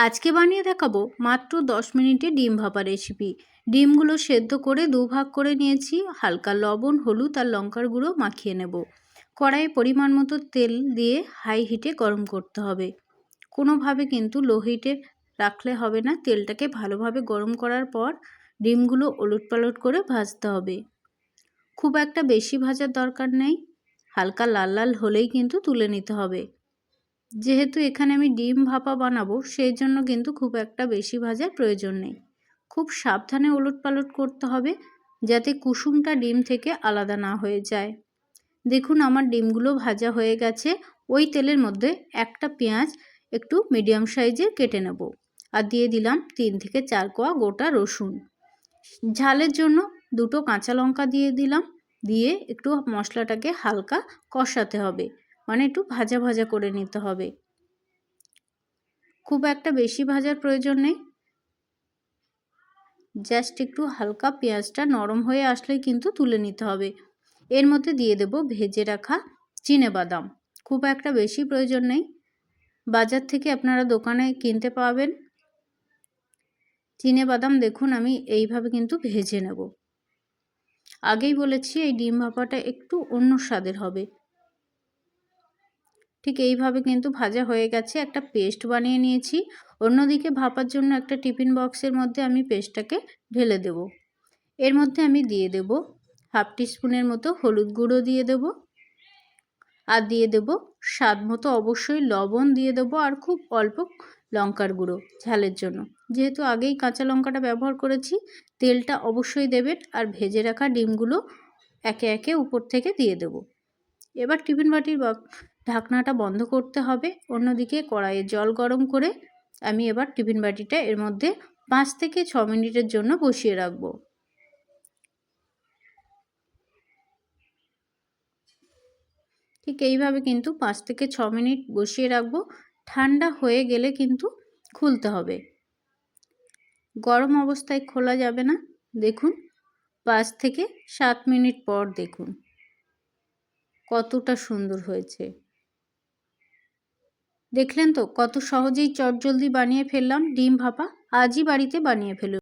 আজকে বানিয়ে দেখাবো মাত্র 10 মিনিটে ডিম ভাপা রেসিপি। ডিমগুলো সেদ্ধ করে দুভাগ করে নিয়েছি, হালকা লবণ, হলুদ আর লঙ্কার গুঁড়ো মাখিয়ে নেব। কড়াইয়ে পরিমাণ মতো তেল দিয়ে হাই হিটে গরম করতে হবে। কোনোভাবে কিন্তু লো হিটে রাখলে হবে না। তেলটাকে ভালোভাবে গরম করার পর ডিমগুলো ওলটপালট করে ভাজতে হবে। খুব একটা বেশি ভাজার দরকার নেই, হালকা লাল লাল হলেই কিন্তু তুলে নিতে হবে। যেহেতু এখানে আমি ডিম ভাপা বানাবো, সেই জন্য কিন্তু খুব একটা বেশি ভাজার প্রয়োজন নেই। খুব সাবধানে ওলটপালট করতে হবে যাতে কুসুমটা ডিম থেকে আলাদা না হয়ে যায়। দেখুন আমার ডিমগুলো ভাজা হয়ে গেছে। ওই তেলের মধ্যে একটা পেঁয়াজ একটু মিডিয়াম সাইজের কেটে নেব, আর দিয়ে দিলাম 3 থেকে 4 কোয়া গোটা রসুন। ঝালের জন্য 2টো কাঁচা লঙ্কা দিয়ে দিলাম। দিয়ে একটু মশলাটাকে হালকা কষাতে হবে, মানে একটু ভাজা ভাজা করে নিতে হবে। খুব একটা বেশি ভাজার প্রয়োজন নেই, জাস্ট একটু হালকা পেঁয়াজটা নরম হয়ে আসলেই কিন্তু তুলে নিতে হবে। এর মধ্যে দিয়ে দেব ভেজে রাখা চিনেবাদাম। খুব একটা বেশি প্রয়োজন নেই, বাজার থেকে আপনারা দোকানে কিনতে পাবেন। চিনেবাদাম দেখুন আমি এইভাবে কিন্তু ভেজে নেব। আগেই বলেছি এই ডিম ভাপাটা একটু অন্য স্বাদের হবে। ঠিক এইভাবে কিন্তু ভাজা হয়ে গেছে। একটা পেস্ট বানিয়ে নিয়েছি। অন্যদিকে ভাপার জন্য একটা টিফিন বক্সের মধ্যে আমি পেস্টটাকে ঢেলে দেব। এর মধ্যে আমি দিয়ে দেব হাফ টিস্পুনের মতো হলুদ গুঁড়ো দিয়ে দেব, আর দিয়ে দেব স্বাদ মতো অবশ্যই লবণ দিয়ে দেব, আর খুব অল্প লঙ্কার গুঁড়ো ঝালের জন্য। যেহেতু আগেই কাঁচা লঙ্কাটা ব্যবহার করেছি, তেলটা অবশ্যই দেবেন। আর ভেজে রাখা ডিমগুলো একে একে উপর থেকে দিয়ে দেব। এবার টিফিন বাটির ঢাকনাটা বন্ধ করতে হবে। অন্যদিকে কড়াইয়ে জল গরম করে আমি এবার টিফিন বাটিটা এর মধ্যে 5 থেকে 6 মিনিটের জন্য বসিয়ে রাখবো। ঠিক এইভাবে কিন্তু 5 থেকে 6 মিনিট বসিয়ে রাখবো। ঠান্ডা হয়ে গেলে কিন্তু খুলতে হবে, গরম অবস্থায় খোলা যাবে না। দেখুন 5 থেকে 7 মিনিট পর দেখুন কতটা সুন্দর হয়েছে। দেখলেন তো কত সহজেই চটজলদি বানিয়ে ফেললাম ডিম ভাপা। আজই বাড়িতে বানিয়ে ফেলুন।